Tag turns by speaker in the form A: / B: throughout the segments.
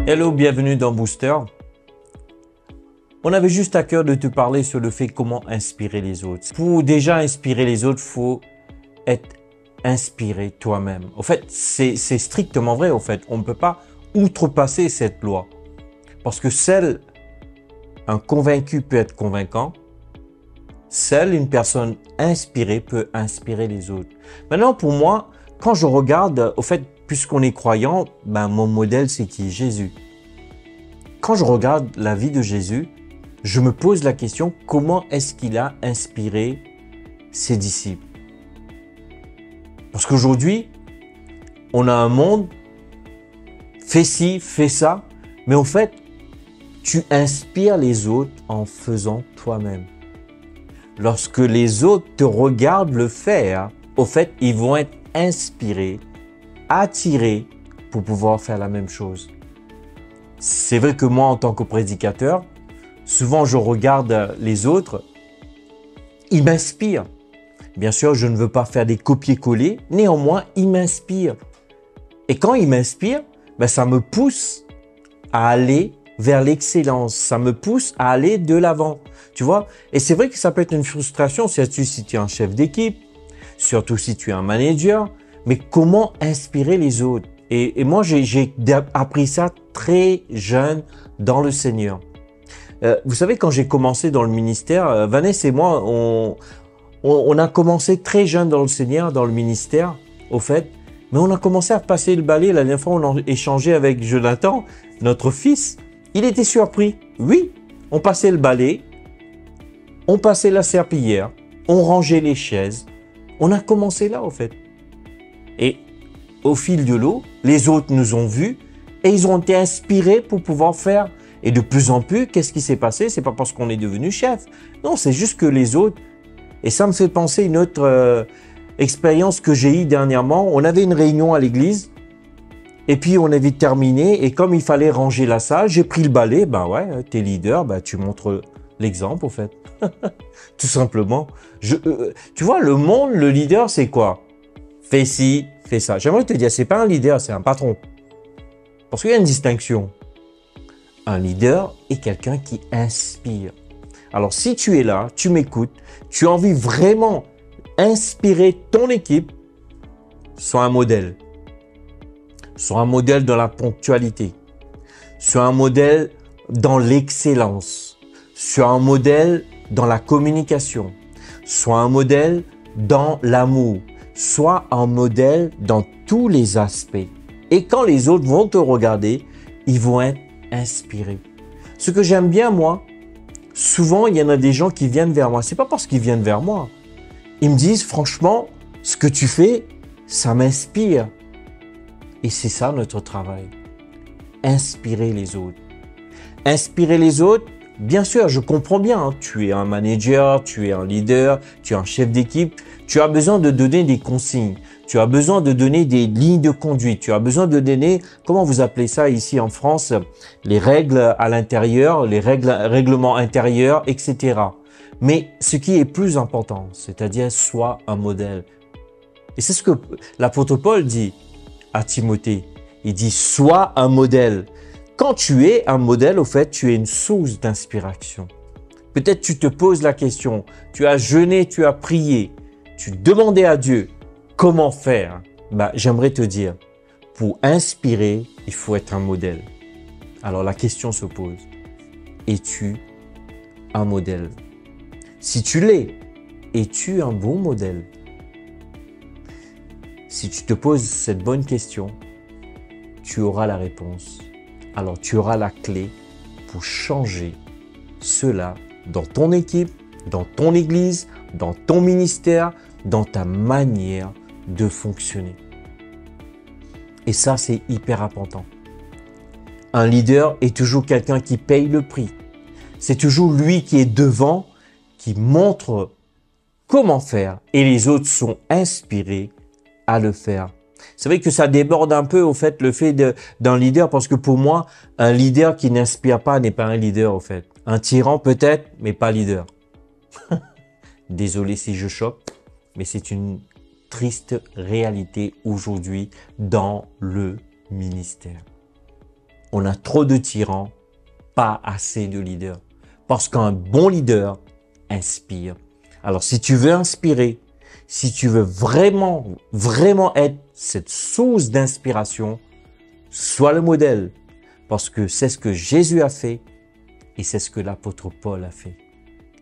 A: Hello, bienvenue dans Booster. On avait juste à cœur de te parler sur le fait comment inspirer les autres. Pour déjà inspirer les autres, il faut être inspiré toi-même. En fait, c'est strictement vrai. En fait, on ne peut pas outrepasser cette loi. Parce que seul un convaincu peut être convaincant. Seule une personne inspirée peut inspirer les autres. Maintenant, pour moi, quand je regarde, au fait, puisqu'on est croyant, mon modèle, c'est qui? Jésus. Quand je regarde la vie de Jésus, je me pose la question, comment est-ce qu'il a inspiré ses disciples? Parce qu'aujourd'hui, on a un monde, fais ci, fais ça, mais en fait, tu inspires les autres en faisant toi-même. Lorsque les autres te regardent le faire, au fait, ils vont être inspirés, attirés pour pouvoir faire la même chose. C'est vrai que moi, en tant que prédicateur, souvent je regarde les autres, ils m'inspirent. Bien sûr, je ne veux pas faire des copier-coller, néanmoins, ils m'inspirent. Et quand ils m'inspirent, ça me pousse à aller vers l'excellence, ça me pousse à aller de l'avant, tu vois. Et c'est vrai que ça peut être une frustration, surtout si tu es un chef d'équipe, surtout si tu es un manager, mais comment inspirer les autres? Et moi, j'ai appris ça très jeune dans le Seigneur. Vous savez, quand j'ai commencé dans le ministère, Vanessa et moi, on a commencé très jeune dans le Seigneur, dans le ministère, au fait, mais on a commencé à passer le balai. La dernière fois, on a échangé avec Jonathan, notre fils. Il était surpris. Oui, on passait le balai, on passait la serpillière, on rangeait les chaises. On a commencé là, au fait. Et au fil de l'eau, les autres nous ont vus et ils ont été inspirés pour pouvoir faire. Et de plus en plus, qu'est-ce qui s'est passé? C'est pas parce qu'on est devenu chef. Non, c'est juste que les autres. Et ça me fait penser à une autre expérience que j'ai eue dernièrement. On avait une réunion à l'église. Et puis, on avait terminé. Et comme il fallait ranger la salle, j'ai pris le balai. T'es leader, tu montres l'exemple, au fait. Tout simplement. Tu vois, le monde, le leader, c'est quoi? Fais ci, fais ça. J'aimerais te dire, c'est pas un leader, c'est un patron. Parce qu'il y a une distinction. Un leader est quelqu'un qui inspire. Alors, si tu es là, tu m'écoutes, tu as envie vraiment inspirer ton équipe, sois un modèle. Sois un modèle dans la ponctualité. Sois un modèle dans l'excellence. Sois un modèle dans la communication. Sois un modèle dans l'amour. Sois un modèle dans tous les aspects. Et quand les autres vont te regarder, ils vont être inspirés. Ce que j'aime bien, moi, souvent, il y en a des gens qui viennent vers moi. C'est pas parce qu'ils viennent vers moi. Ils me disent, franchement, ce que tu fais, ça m'inspire. Et c'est ça notre travail. Inspirer les autres. Inspirer les autres, bien sûr, je comprends bien. Tu es un manager, tu es un leader, tu es un chef d'équipe. Tu as besoin de donner des consignes. Tu as besoin de donner des lignes de conduite. Tu as besoin de donner, comment vous appelez ça ici en France, les règles à l'intérieur, les règlements intérieurs, etc. Mais ce qui est plus important, c'est-à-dire sois un modèle. Et c'est ce que l'apôtre Paul dit à Timothée. Il dit, sois un modèle. Quand tu es un modèle, au fait, tu es une source d'inspiration. Peut-être tu te poses la question, tu as jeûné, tu as prié, tu demandais à Dieu comment faire. J'aimerais te dire, pour inspirer, il faut être un modèle. Alors la question se pose, es-tu un modèle? Si tu l'es, es-tu un bon modèle? Si tu te poses cette bonne question, tu auras la réponse. Alors tu auras la clé pour changer cela dans ton équipe, dans ton église, dans ton ministère, dans ta manière de fonctionner. Et ça, c'est hyper important. Un leader est toujours quelqu'un qui paye le prix. C'est toujours lui qui est devant, qui montre comment faire et les autres sont inspirés à le faire. C'est vrai que ça déborde un peu au fait le fait d'un leader parce que pour moi, un leader qui n'inspire pas n'est pas un leader au fait. Un tyran peut-être, mais pas leader. Désolé si je choque, mais c'est une triste réalité aujourd'hui dans le ministère. on a trop de tyrans, pas assez de leaders. Parce qu'un bon leader inspire. Alors, si tu veux inspirer, si tu veux vraiment être cette source d'inspiration, sois le modèle. Parce que c'est ce que Jésus a fait et c'est ce que l'apôtre Paul a fait.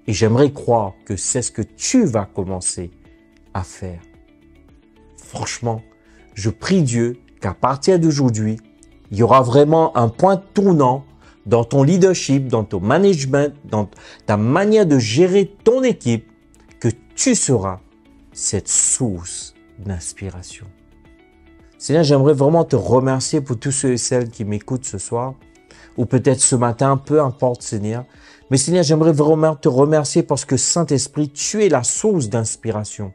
A: Et j'aimerais croire que c'est ce que tu vas commencer à faire. Franchement, je prie Dieu qu'à partir d'aujourd'hui, il y aura vraiment un point tournant dans ton leadership, dans ton management, dans ta manière de gérer ton équipe, que tu seras cette source d'inspiration. Seigneur, j'aimerais vraiment te remercier pour tous ceux et celles qui m'écoutent ce soir, ou peut-être ce matin, peu importe, Seigneur. Mais Seigneur, j'aimerais vraiment te remercier parce que Saint-Esprit, tu es la source d'inspiration.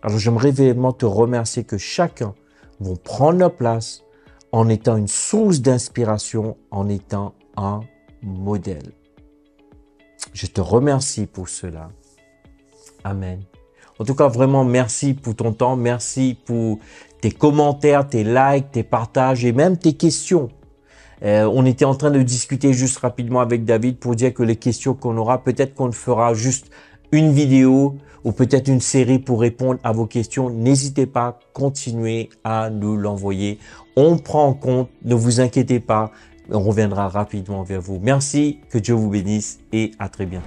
A: Alors j'aimerais vraiment te remercier que chacun va prendre leur place en étant une source d'inspiration, en étant un modèle. Je te remercie pour cela. Amen. En tout cas, vraiment, merci pour ton temps. Merci pour tes commentaires, tes likes, tes partages et même tes questions. On était en train de discuter juste rapidement avec David pour dire que les questions qu'on aura, peut-être qu'on fera juste une vidéo ou peut-être une série pour répondre à vos questions. N'hésitez pas, continuez à nous l'envoyer. On prend en compte, ne vous inquiétez pas, on reviendra rapidement vers vous. Merci, que Dieu vous bénisse et à très bientôt.